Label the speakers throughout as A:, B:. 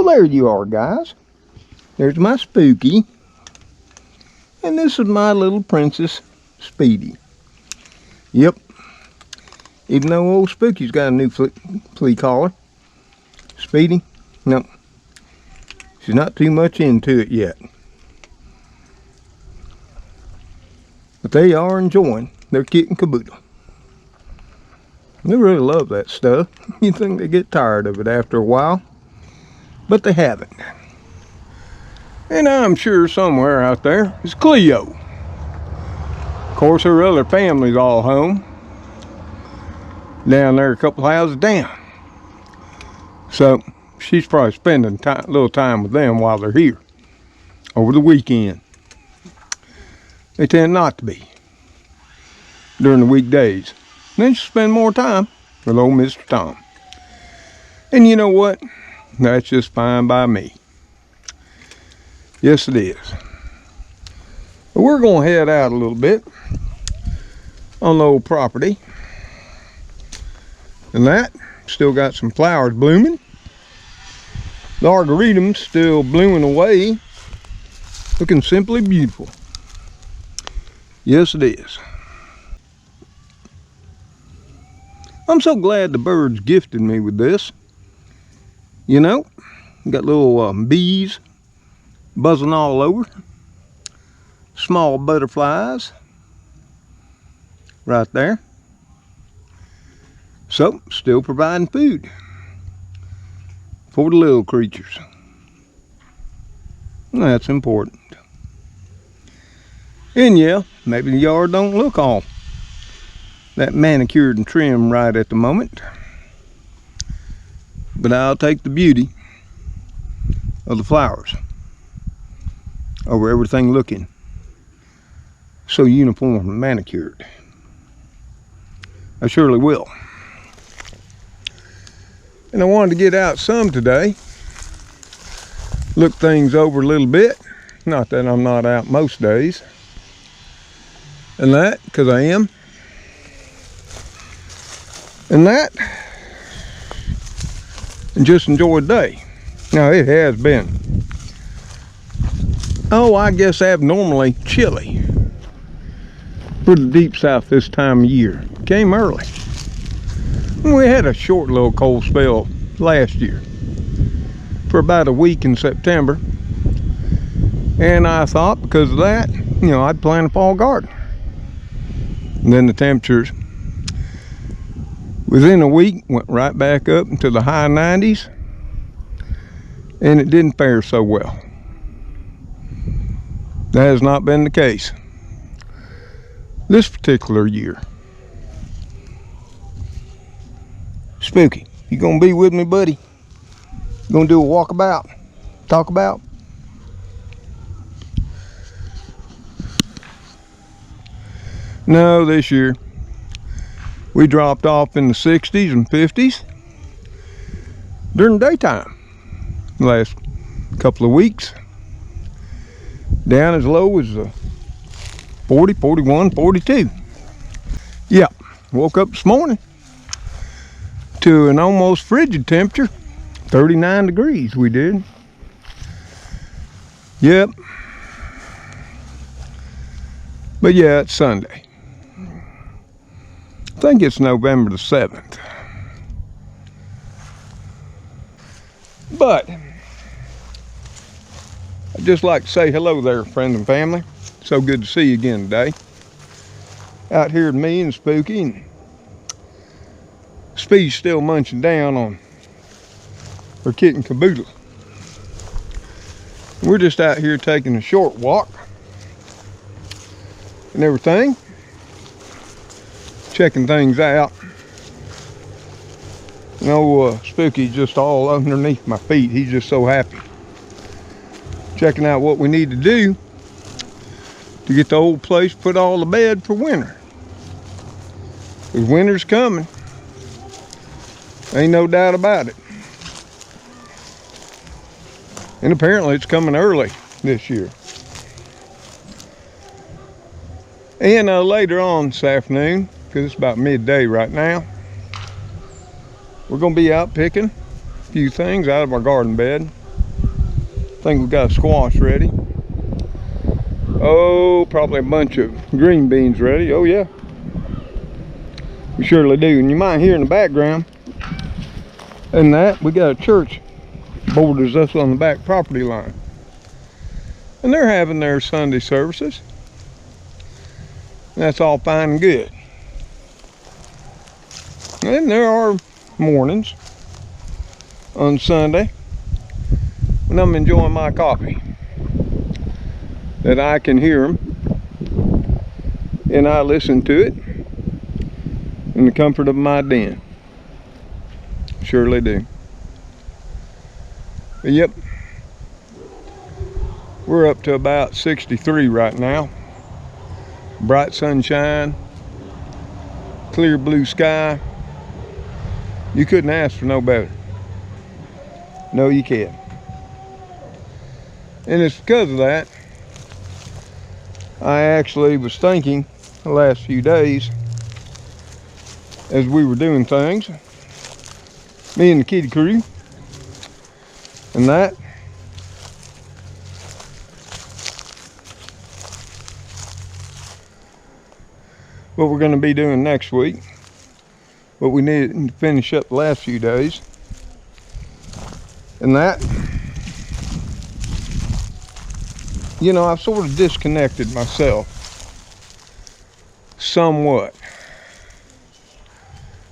A: Oh, there you are, guys. There's my Spooky. And this is my little princess, Speedy. Yep. Even though old Spooky's got a new flea collar, Speedy, no. She's not too much into it yet. But they are enjoying their kit and caboodle. They really love that stuff. You'd think they get tired of it after a while, but they haven't. And I'm sure somewhere out there is Cleo. Of course, her other family's all home. Down there a couple houses down. So she's probably spending a little time with them while they're here over the weekend. They tend not to be during the weekdays. Then she'll spend more time with old Mr. Tom. And you know what? That's just fine by me. Yes, it is. But we're going to head out a little bit on the old property. And that, still got some flowers blooming. The arboretum's still blooming away, looking simply beautiful. Yes, it is. I'm so glad the birds gifted me with this. You know, got little bees buzzing all over. Small butterflies right there. So, still providing food for the little creatures. That's important. And yeah, maybe the yard don't look all that manicured and trimmed right at the moment. But I'll take the beauty of the flowers over everything looking so uniform and manicured. I surely will. And I wanted to get out some today. Look things over a little bit. Not that I'm not out most days. And that, because I am. And that, and just enjoy the day. Now it has been, oh, I guess abnormally chilly for the deep south this time of year. Came early. We had a short little cold spell last year for about a week in September. And I thought because of that, you know, I'd plant a fall garden. And then the temperatures within a week went right back up into the high 90s, and it didn't fare so well. That has not been the case this particular year. Spooky, you gonna be with me, buddy? You gonna do a walkabout? Talk about? No, this year we dropped off in the 60s and 50s during the daytime. The last couple of weeks, down as low as 40, 41, 42. Yeah, woke up this morning to an almost frigid temperature, 39 degrees we did. Yep. But yeah, it's Sunday. I think it's November the 7th. But I'd just like to say hello there, friends and family. So good to see you again today. Out here with me and Spooky, and Speed's still munching down on her kit and caboodle. We're just out here taking a short walk and everything, checking things out. You know, Spooky's just all underneath my feet. He's just so happy. Checking out what we need to do to get the old place put all to bed for winter. Because winter's coming. Ain't no doubt about it. And apparently it's coming early this year. And later on this afternoon, because it's about midday right now, we're going to be out picking a few things out of our garden bed. think we got a squash ready. Oh, probably a bunch of green beans ready. Oh yeah, we surely do. And you might hear in the background, and that we got a church borders us on the back property line, and they're having their Sunday services. That's all fine and good. And there are mornings on Sunday when I'm enjoying my coffee that I can hear them, and I listen to it in the comfort of my den. Surely do. But yep, we're up to about 63 right now. Bright sunshine, clear blue sky. You couldn't ask for no better. No, you can't. And it's because of that I actually was thinking the last few days as we were doing things, me and the kitty crew and that, what we're going to be doing next week, what we need to finish up the last few days, and that, you know, I've sort of disconnected myself somewhat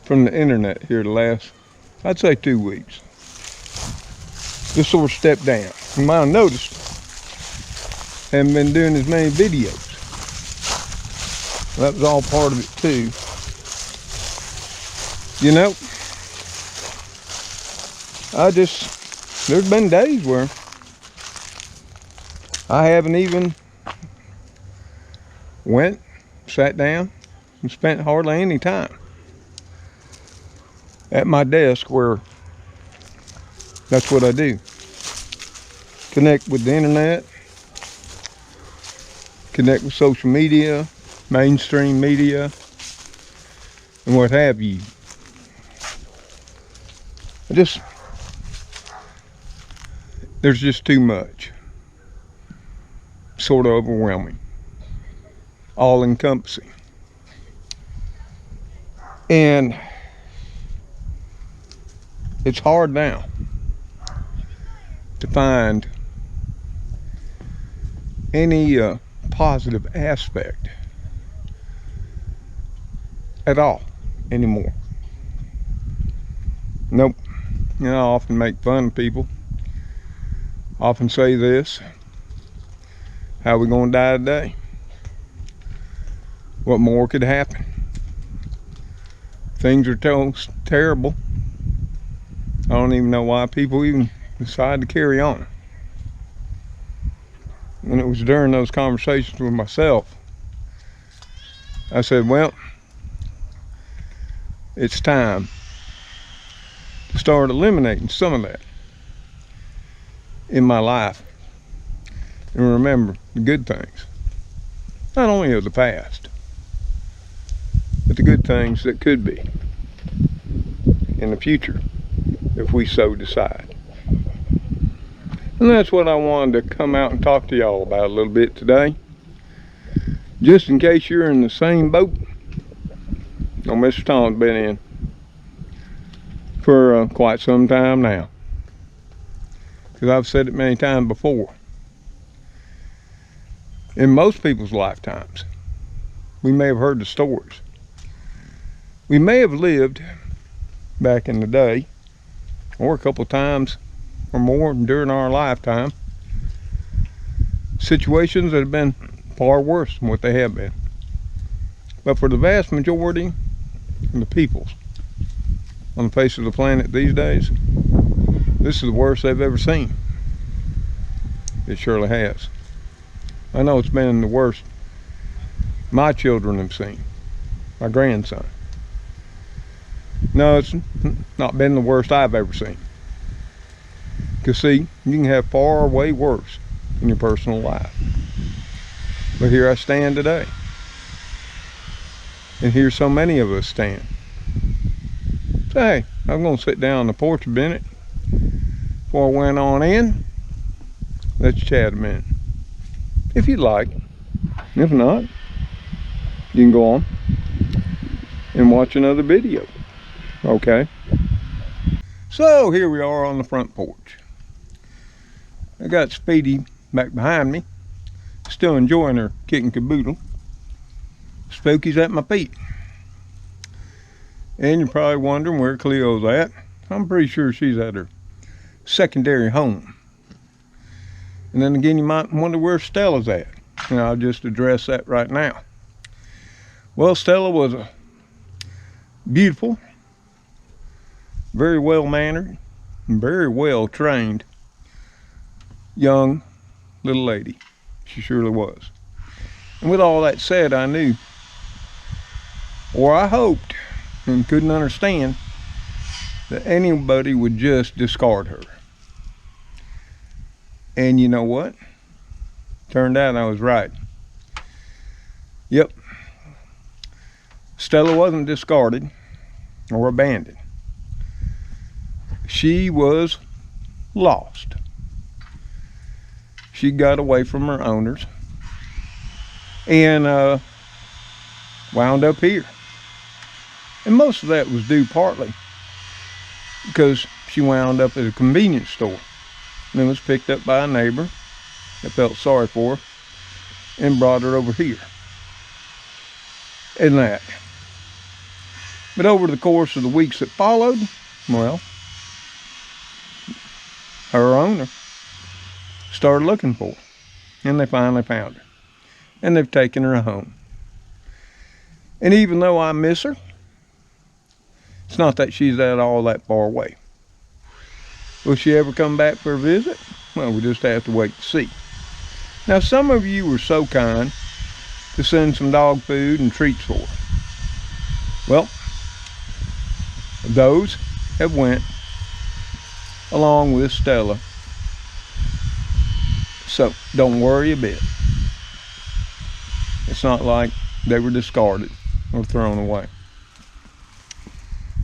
A: from the internet here the last, I'd say 2 weeks. Just sort of stepped down. You might have noticed, haven't been doing as many videos. That was all part of it too. You know, there's been days where I haven't even sat down and spent hardly any time at my desk, where that's what I do. Connect with the internet, connect with social media, mainstream media, and what have you. There's just too much. Sort of overwhelming. All encompassing. And it's hard now to find any positive aspect at all anymore. Nope. You know, I often make fun of people. Often say this: how we gonna die today? What more could happen? Things are terrible. I don't even know why people even decide to carry on. And it was during those conversations with myself, I said, well, it's time to start eliminating some of that in my life and remember the good things, not only of the past, but the good things that could be in the future if we so decide. And that's what I wanted to come out and talk to y'all about a little bit today, just in case you're in the same boat. Oh, Mr. Tom's been in for quite some time now, because I've said it many times before. In most people's lifetimes, we may have heard the stories. We may have lived back in the day, or a couple times or more during our lifetime, situations that have been far worse than what they have been. But for the vast majority of the peoples on the face of the planet these days, this is the worst they've ever seen. It surely has. I know it's been the worst my children have seen, my grandson. No, it's not been the worst I've ever seen. Because see, you can have far way worse in your personal life. But here I stand today. And here so many of us stand. So hey, I'm going to sit down on the porch a minute before I went on in. let's chat a minute. If you'd like. If not, you can go on and watch another video. Okay? So here we are on the front porch. I got Speedy back behind me, still enjoying her kit and caboodle. Spooky's at my feet. And you're probably wondering where Cleo's at. I'm pretty sure she's at her secondary home. And then again, you might wonder where Stella's at. And I'll just address that right now. Well, Stella was a beautiful, very well-mannered, and very well-trained young little lady. She surely was. And with all that said, I knew, or I hoped, and couldn't understand, that anybody would just discard her. And you know what? Turned out I was right. Yep. Stella wasn't discarded or abandoned. She was lost. She got away from her owners and wound up here. And most of that was due partly because she wound up at a convenience store and then was picked up by a neighbor that felt sorry for her and brought her over here. And that. But over the course of the weeks that followed, well, her owner started looking for her, and they finally found her, and they've taken her home. And even though I miss her, it's not that she's all that far away. Will she ever come back for a visit? Well, we just have to wait to see. Now, some of you were so kind to send some dog food and treats for her. Well, those have went along with Stella. So don't worry a bit. It's not like they were discarded or thrown away.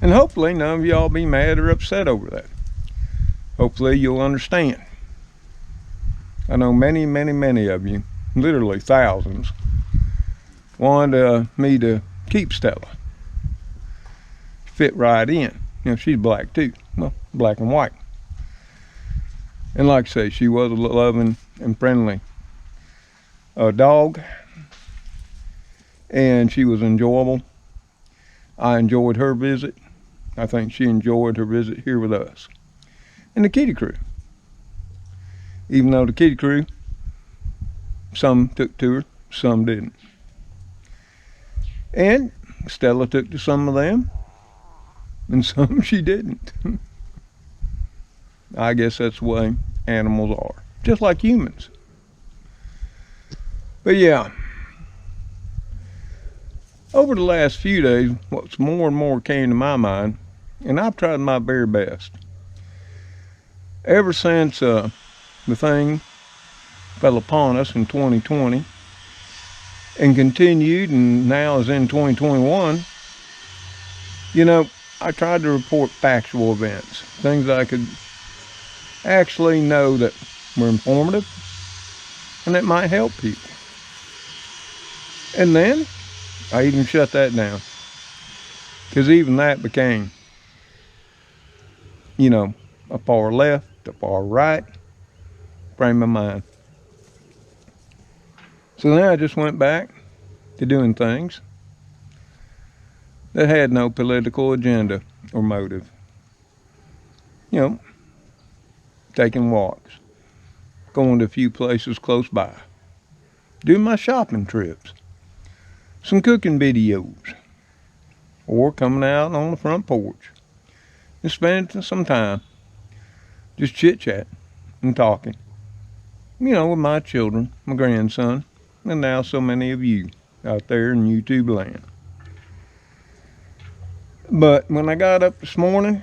A: And hopefully none of y'all be mad or upset over that. Hopefully you'll understand. I know many, many, many of you, literally thousands, wanted me to keep Stella. Fit right in. You know, she's black too. Well, black and white. And like I say, she was a loving and friendly dog. And she was enjoyable. I enjoyed her visit. I think she enjoyed her visit here with us. And the kitty crew. Even though the kitty crew, some took to her, some didn't. And Stella took to some of them, and some she didn't. I guess that's the way animals are, just like humans. But yeah, over the last few days, what's more and more came to my mind, and I've tried my very best. Ever since the thing fell upon us in 2020 and continued and now is in 2021, you know, I tried to report factual events, things I could actually know that were informative and that might help people. And then I even shut that down, because even that became, you know, a far left, a far right frame of mind. So then I just went back to doing things that had no political agenda or motive. You know, taking walks, going to a few places close by, doing my shopping trips, some cooking videos, or coming out on the front porch and spending some time just chit-chat and talking, you know, with my children, my grandson, and now so many of you out there in YouTube land. But when I got up this morning,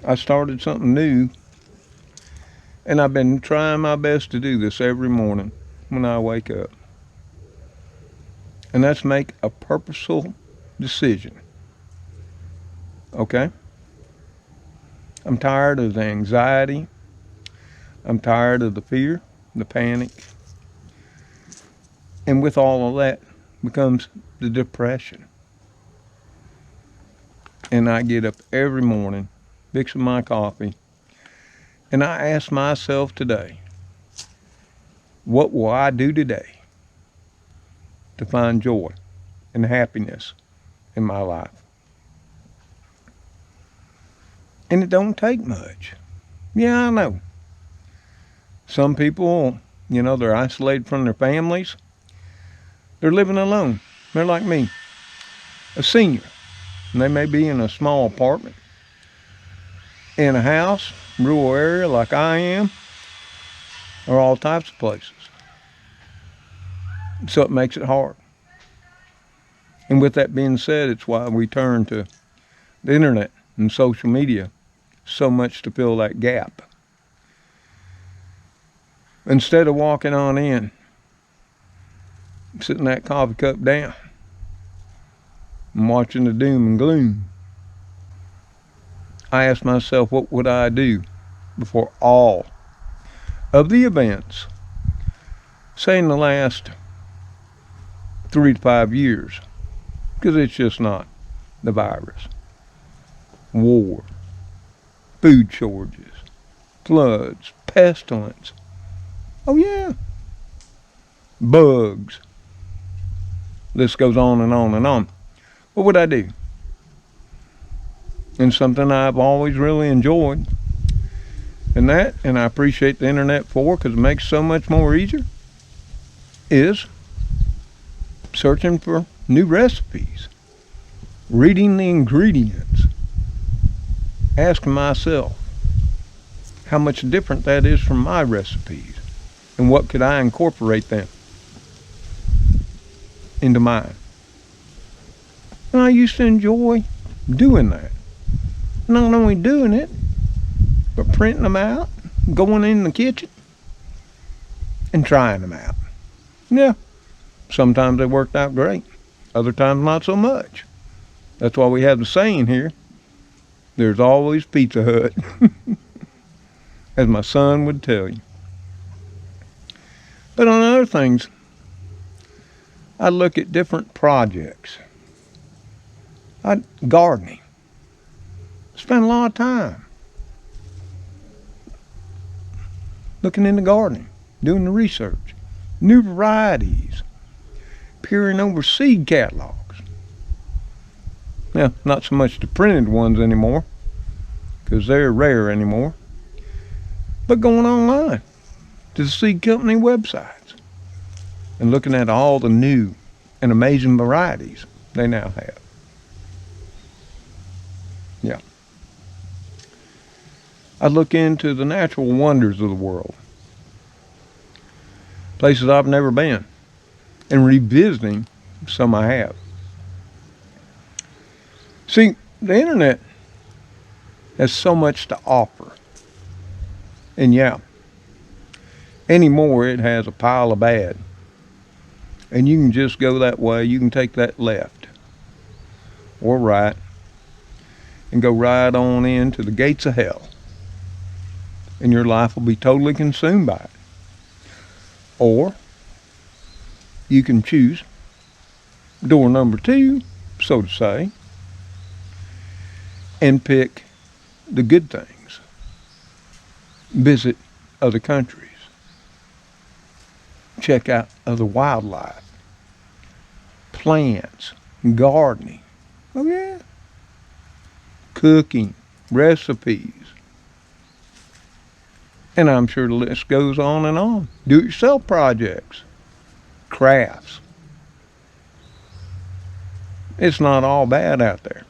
A: I started something new, and I've been trying my best to do this every morning when I wake up. And that's make a purposeful decision. Okay? I'm tired of the anxiety. I'm tired of the fear, the panic. And with all of that becomes the depression. And I get up every morning, fixing my coffee, and I ask myself today, what will I do today to find joy and happiness in my life? And it don't take much. Yeah, I know. Some people, they're isolated from their families. They're living alone. They're like me, a senior. And they may be in a small apartment, in a house, rural area like I am, or all types of places. So it makes it hard. And with that being said, it's why we turn to the internet and social media so much to fill that gap. Instead of walking on in, sitting that coffee cup down, and watching the doom and gloom, I ask myself, what would I do before all of the events, say in the last 3 to 5 years, because it's just not the virus, war, food shortages, floods, pestilence, oh yeah, bugs, this goes on and on and on. What would I do? And something I've always really enjoyed, and I appreciate the internet for, because it makes so much more easier, is searching for new recipes, reading the ingredients, asking myself how much different that is from my recipes, and what could I incorporate them into mine. And I used to enjoy doing that. Not only doing it, but printing them out, going in the kitchen, and trying them out. Yeah, sometimes they worked out great. Other times not so much. That's why we have the saying here, there's always Pizza Hut, as my son would tell you. But on other things, I look at different projects. Gardening. Spend a lot of time looking into gardening, doing the research, new varieties, peering over seed catalogs. Now, not so much the printed ones anymore, because they're rare anymore, but going online to the seed company websites and looking at all the new and amazing varieties they now have. Yeah. I look into the natural wonders of the world, places I've never been, and revisiting some I have. See, the internet has so much to offer. And yeah, anymore it has a pile of bad. And you can just go that way, you can take that left or right and go right on into the gates of hell. And your life will be totally consumed by it. Or you can choose door number 2, so to say, and pick the good things. Visit other countries. Check out other wildlife, plants, gardening. Oh yeah. Cooking, recipes. And I'm sure the list goes on and on. Do-it-yourself projects, crafts. It's not all bad out there.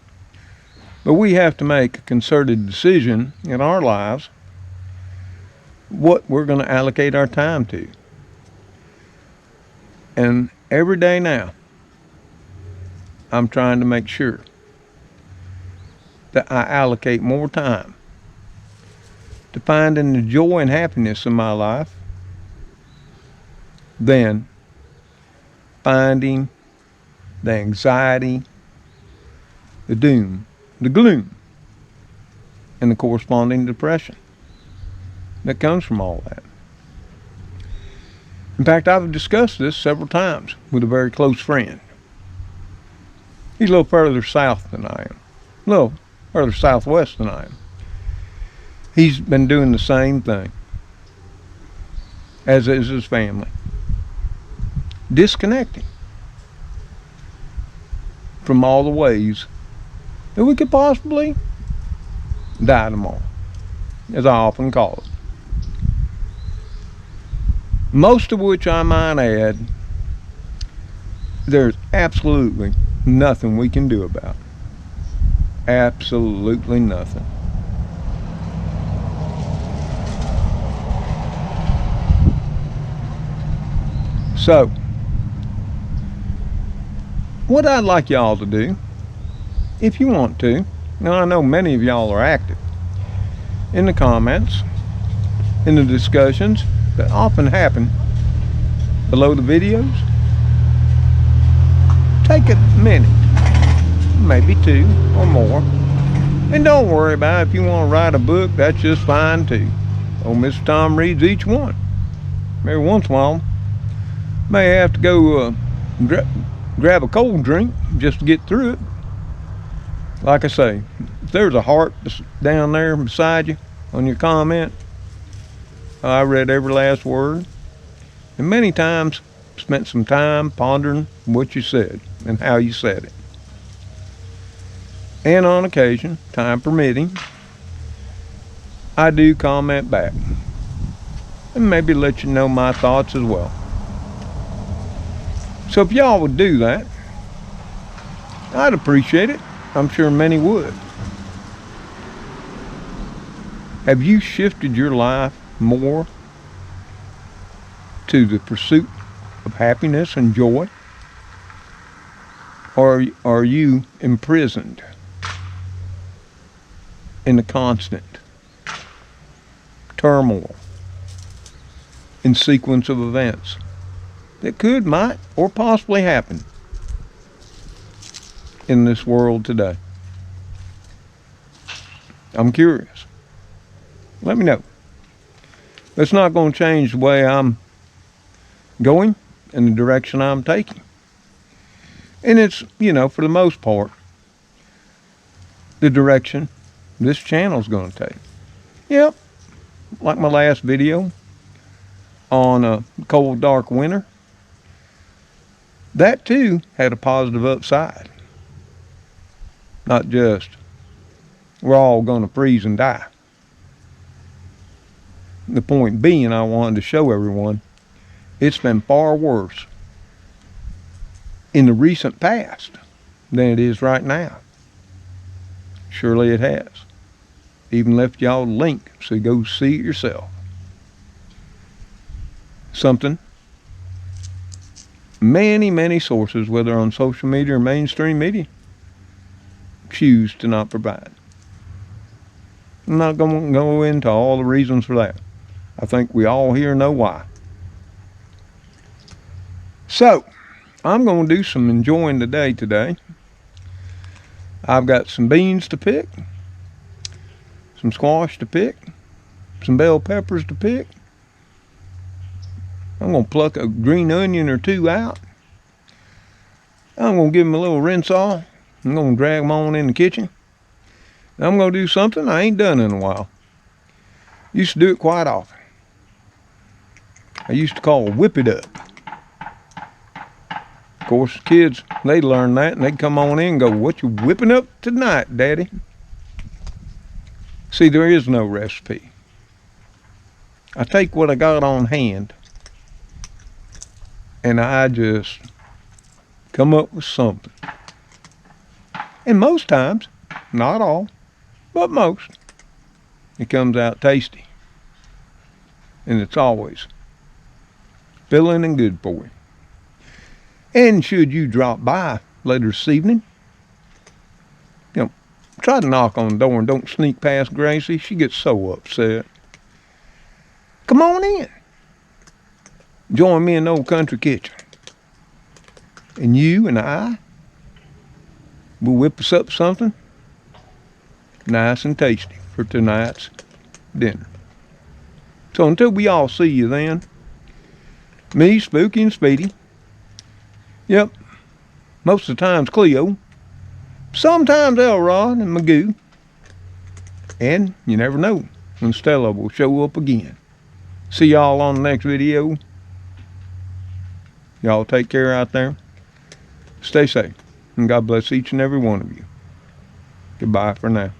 A: But we have to make a concerted decision in our lives what we're going to allocate our time to. And every day now, I'm trying to make sure that I allocate more time to finding the joy and happiness in my life than finding the anxiety, the doom, the gloom, and the corresponding depression. that comes from all that. In fact, I've discussed this several times with a very close friend. He's a little further south than I am. A little further southwest than I am. He's been doing the same thing, as is his family. Disconnecting from all the ways that we could possibly die tomorrow, as I often call it. Most of which I might add, there's absolutely nothing we can do about. Absolutely nothing. So, what I'd like y'all to do, if you want to, now I know many of y'all are active, in the comments, in the discussions that often happen below the videos, take a minute, maybe 2 or more, and don't worry about it. If you want to write a book, that's just fine too. Old Mr. Tom reads each one. Every once in a while, may have to go grab a cold drink just to get through it. Like I say, if there's a heart down there beside you on your comment, I read every last word, and many times spent some time pondering what you said and how you said it. And on occasion, time permitting, I do comment back and maybe let you know my thoughts as well. So if y'all would do that, I'd appreciate it. I'm sure many would. Have you shifted your life more to the pursuit of happiness and joy? Or are you imprisoned in the constant turmoil and sequence of events that could, might, or possibly happen in this world today? I'm curious. Let me know. It's not going to change the way I'm going and the direction I'm taking. And it's, for the most part, the direction this channel's going to take. Yep, like my last video on a cold, dark winter. That too had a positive upside. Not just, we're all going to freeze and die. The point being, I wanted to show everyone, it's been far worse in the recent past than it is right now. Surely it has. Even left y'all a link so you go see it yourself. Something many, many sources, whether on social media or mainstream media, choose to not provide. I'm not going to go into all the reasons for that. I think we all here know why. So, I'm going to do some enjoying the day today. I've got some beans to pick, some squash to pick, some bell peppers to pick. I'm going to pluck a green onion or 2 out. I'm going to give them a little rinse off. I'm going to drag them on in the kitchen. I'm going to do something I ain't done in a while. Used to do it quite often. I used to call whip it up. Of course, kids, they learn that and they'd come on in and go, "What you whipping up tonight, Daddy?" See, there is no recipe. I take what I got on hand and I just come up with something. And most times, not all, but most, it comes out tasty. And it's always filling and good for you. And should you drop by later this evening, try to knock on the door and don't sneak past Gracie. She gets so upset. Come on in. Join me in the old country kitchen. And you and I will whip us up something nice and tasty for tonight's dinner. So until we all see you then, me, Spooky, and Speedy. Yep, most of the times Cleo. Sometimes Elrod and Magoo. And you never know when Stella will show up again. See y'all on the next video. Y'all take care out there. Stay safe. And God bless each and every one of you. Goodbye for now.